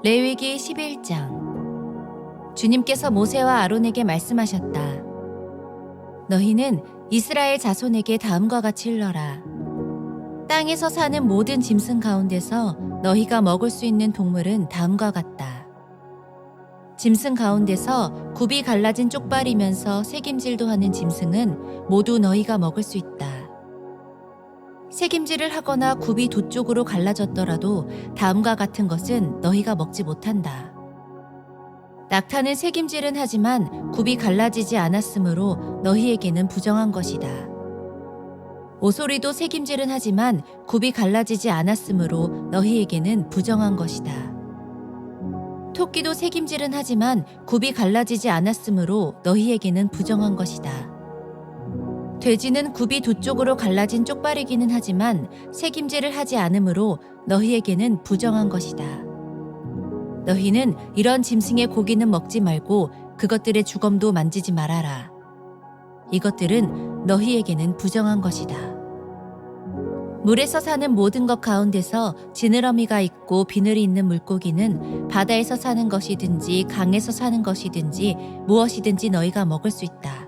레위기 11장. 주님께서 모세와 아론에게 말씀하셨다. 너희는 이스라엘 자손에게 다음과 같이 일러라. 땅에서 사는 모든 짐승 가운데서 너희가 먹을 수 있는 동물은 다음과 같다. 짐승 가운데서 굽이 갈라진 쪽발이면서 새김질도 하는 짐승은 모두 너희가 먹을 수 있다. 새김질을 하거나 굽이 두 쪽으로 갈라졌더라도 다음과 같은 것은 너희가 먹지 못한다. 낙타는 새김질은 하지만 굽이 갈라지지 않았으므로 너희에게는 부정한 것이다. 오소리도 새김질은 하지만 굽이 갈라지지 않았으므로 너희에게는 부정한 것이다. 토끼도 새김질은 하지만 굽이 갈라지지 않았으므로 너희에게는 부정한 것이다. 돼지는 굽이 두 쪽으로 갈라진 쪽발이기는 하지만 새김질을 하지 않으므로 너희에게는 부정한 것이다. 너희는 이런 짐승의 고기는 먹지 말고 그것들의 주검도 만지지 말아라. 이것들은 너희에게는 부정한 것이다. 물에서 사는 모든 것 가운데서 지느러미가 있고 비늘이 있는 물고기는 바다에서 사는 것이든지 강에서 사는 것이든지 무엇이든지 너희가 먹을 수 있다.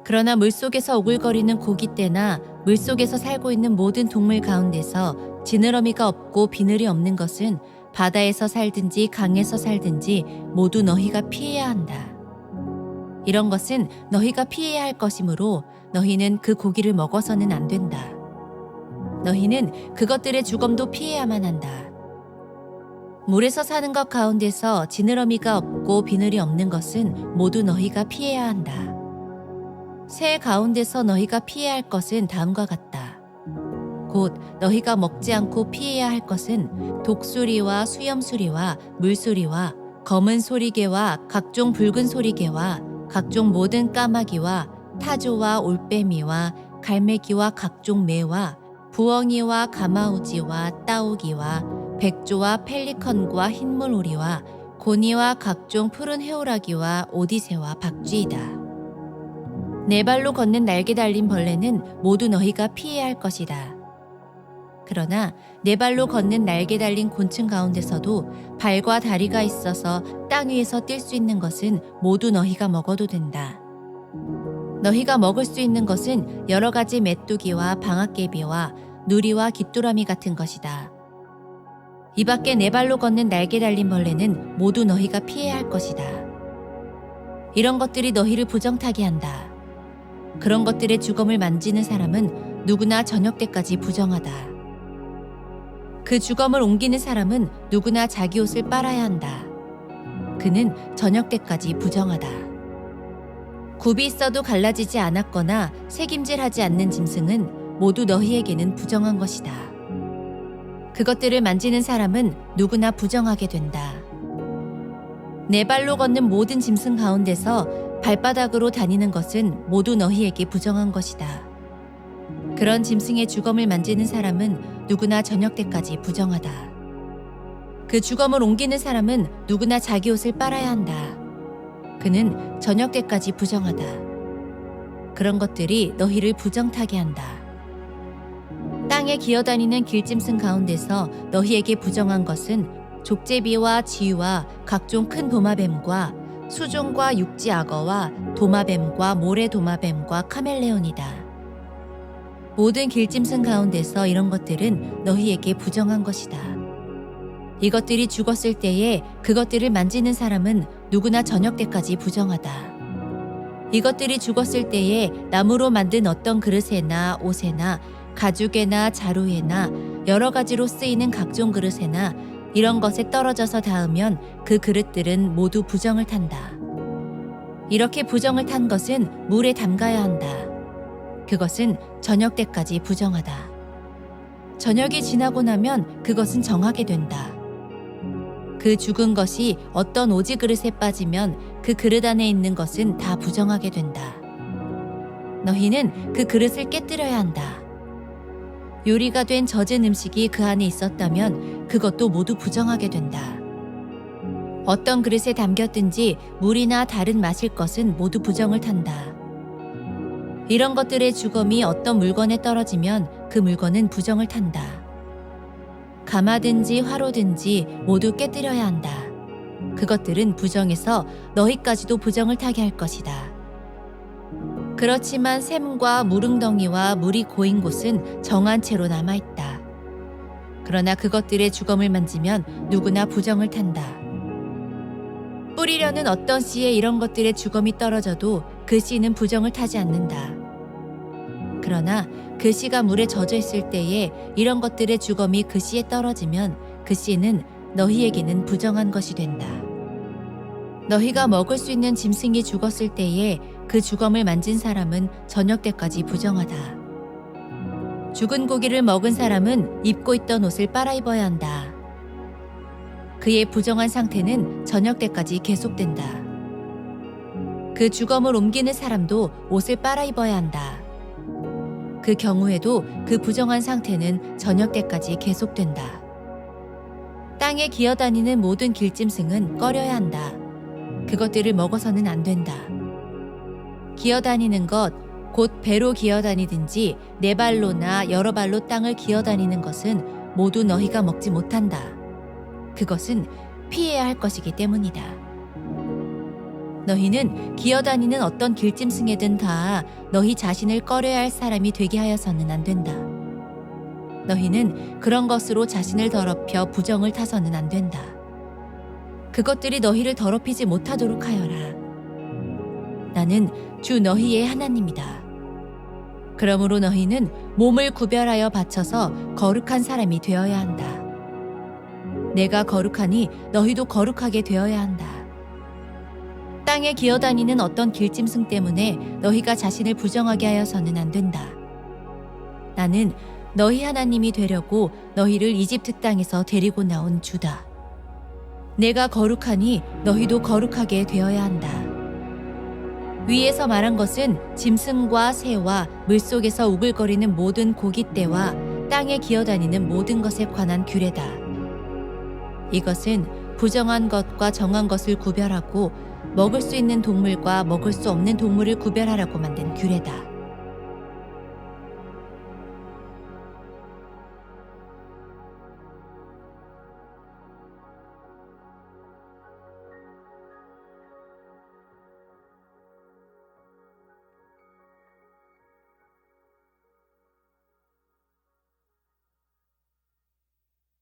그러나 물속에서 오글거리는 고깃대나 물속에서 살고 있는 모든 동물 가운데서 지느러미가 없고 비늘이 없는 것은 바다에서 살든지 강에서 살든지 모두 너희가 피해야 한다. 이런 것은 너희가 피해야 할 것이므로 너희는 그 고기를 먹어서는 안 된다. 너희는 그것들의 주검도 피해야만 한다. 물에서 사는 것 가운데서 지느러미가 없고 비늘이 없는 것은 모두 너희가 피해야 한다. 새 가운데서 너희가 피해야 할 것은 다음과 같다. 곧 너희가 먹지 않고 피해야 할 것은 독수리와 수염수리와 물수리와 검은 소리개와 각종 붉은 소리개와 각종 모든 까마귀와 타조와 올빼미와 갈매기와 각종 매와 부엉이와 가마우지와 따오기와 백조와 펠리컨과 흰물오리와 고니와 각종 푸른 해오라기와 오디새와 박쥐이다. 네 발로 걷는 날개 달린 벌레는 모두 너희가 피해야 할 것이다. 그러나 네 발로 걷는 날개 달린 곤충 가운데서도 발과 다리가 있어서 땅 위에서 뛸 수 있는 것은 모두 너희가 먹어도 된다. 너희가 먹을 수 있는 것은 여러 가지 메뚜기와 방앗개비와 누리와 귀뚜라미 같은 것이다. 이 밖에 네 발로 걷는 날개 달린 벌레는 모두 너희가 피해야 할 것이다. 이런 것들이 너희를 부정타게 한다. 그런 것들의 주검을 만지는 사람은 누구나 저녁 때까지 부정하다. 그 주검을 옮기는 사람은 누구나 자기 옷을 빨아야 한다. 그는 저녁 때까지 부정하다. 굽이 있어도 갈라지지 않았거나 새김질하지 않는 짐승은 모두 너희에게는 부정한 것이다. 그것들을 만지는 사람은 누구나 부정하게 된다. 네 발로 걷는 모든 짐승 가운데서 발바닥으로 다니는 것은 모두 너희에게 부정한 것이다. 그런 짐승의 주검을 만지는 사람은 누구나 저녁 때까지 부정하다. 그 주검을 옮기는 사람은 누구나 자기 옷을 빨아야 한다. 그는 저녁 때까지 부정하다. 그런 것들이 너희를 부정타게 한다. 땅에 기어다니는 길짐승 가운데서 너희에게 부정한 것은 족제비와 쥐와 각종 큰 도마뱀과 수종과 육지악어와 도마뱀과 모래도마뱀과 카멜레온이다. 모든 길짐승 가운데서 이런 것들은 너희에게 부정한 것이다. 이것들이 죽었을 때에 그것들을 만지는 사람은 누구나 저녁 때까지 부정하다. 이것들이 죽었을 때에 나무로 만든 어떤 그릇에나 옷에나 가죽에나 자루에나 여러 가지로 쓰이는 각종 그릇에나 이런 것에 떨어져서 닿으면 그 그릇들은 모두 부정을 탄다. 이렇게 부정을 탄 것은 물에 담가야 한다. 그것은 저녁 때까지 부정하다. 저녁이 지나고 나면 그것은 정하게 된다. 그 죽은 것이 어떤 오지 그릇에 빠지면 그 그릇 안에 있는 것은 다 부정하게 된다. 너희는 그 그릇을 깨뜨려야 한다. 요리가 된 젖은 음식이 그 안에 있었다면 그것도 모두 부정하게 된다. 어떤 그릇에 담겼든지 물이나 다른 마실 것은 모두 부정을 탄다. 이런 것들의 주검이 어떤 물건에 떨어지면 그 물건은 부정을 탄다. 가마든지 화로든지 모두 깨뜨려야 한다. 그것들은 부정해서 너희까지도 부정을 타게 할 것이다. 그렇지만 샘과 무릉덩이와 물이 고인 곳은 정한 채로 남아있다. 그러나 그것들의 주검을 만지면 누구나 부정을 탄다. 뿌리려는 어떤 씨에 이런 것들의 주검이 떨어져도 그 씨는 부정을 타지 않는다. 그러나 그 씨가 물에 젖어 있을 때에 이런 것들의 주검이 그 씨에 떨어지면 그 씨는 너희에게는 부정한 것이 된다. 너희가 먹을 수 있는 짐승이 죽었을 때에 그 주검을 만진 사람은 저녁 때까지 부정하다. 죽은 고기를 먹은 사람은 입고 있던 옷을 빨아입어야 한다. 그의 부정한 상태는 저녁 때까지 계속된다. 그 주검을 옮기는 사람도 옷을 빨아입어야 한다. 그 경우에도 그 부정한 상태는 저녁 때까지 계속된다. 땅에 기어다니는 모든 길짐승은 꺼려야 한다. 그것들을 먹어서는 안 된다. 기어다니는 것, 곧 배로 기어다니든지 네 발로나 여러 발로 땅을 기어다니는 것은 모두 너희가 먹지 못한다. 그것은 피해야 할 것이기 때문이다. 너희는 기어다니는 어떤 길짐승에든 다 너희 자신을 꺼려야 할 사람이 되게 하여서는 안 된다. 너희는 그런 것으로 자신을 더럽혀 부정을 타서는 안 된다. 그것들이 너희를 더럽히지 못하도록 하여라. 나는 주 너희의 하나님이다. 그러므로 너희는 몸을 구별하여 바쳐서 거룩한 사람이 되어야 한다. 내가 거룩하니 너희도 거룩하게 되어야 한다. 땅에 기어다니는 어떤 길짐승 때문에 너희가 자신을 부정하게 하여서는 안 된다. 나는 너희 하나님이 되려고 너희를 이집트 땅에서 데리고 나온 주다. 내가 거룩하니 너희도 거룩하게 되어야 한다. 위에서 말한 것은 짐승과 새와 물속에서 우글거리는 모든 고깃대와 땅에 기어다니는 모든 것에 관한 규례다. 이것은 부정한 것과 정한 것을 구별하고 먹을 수 있는 동물과 먹을 수 없는 동물을 구별하라고 만든 규례다.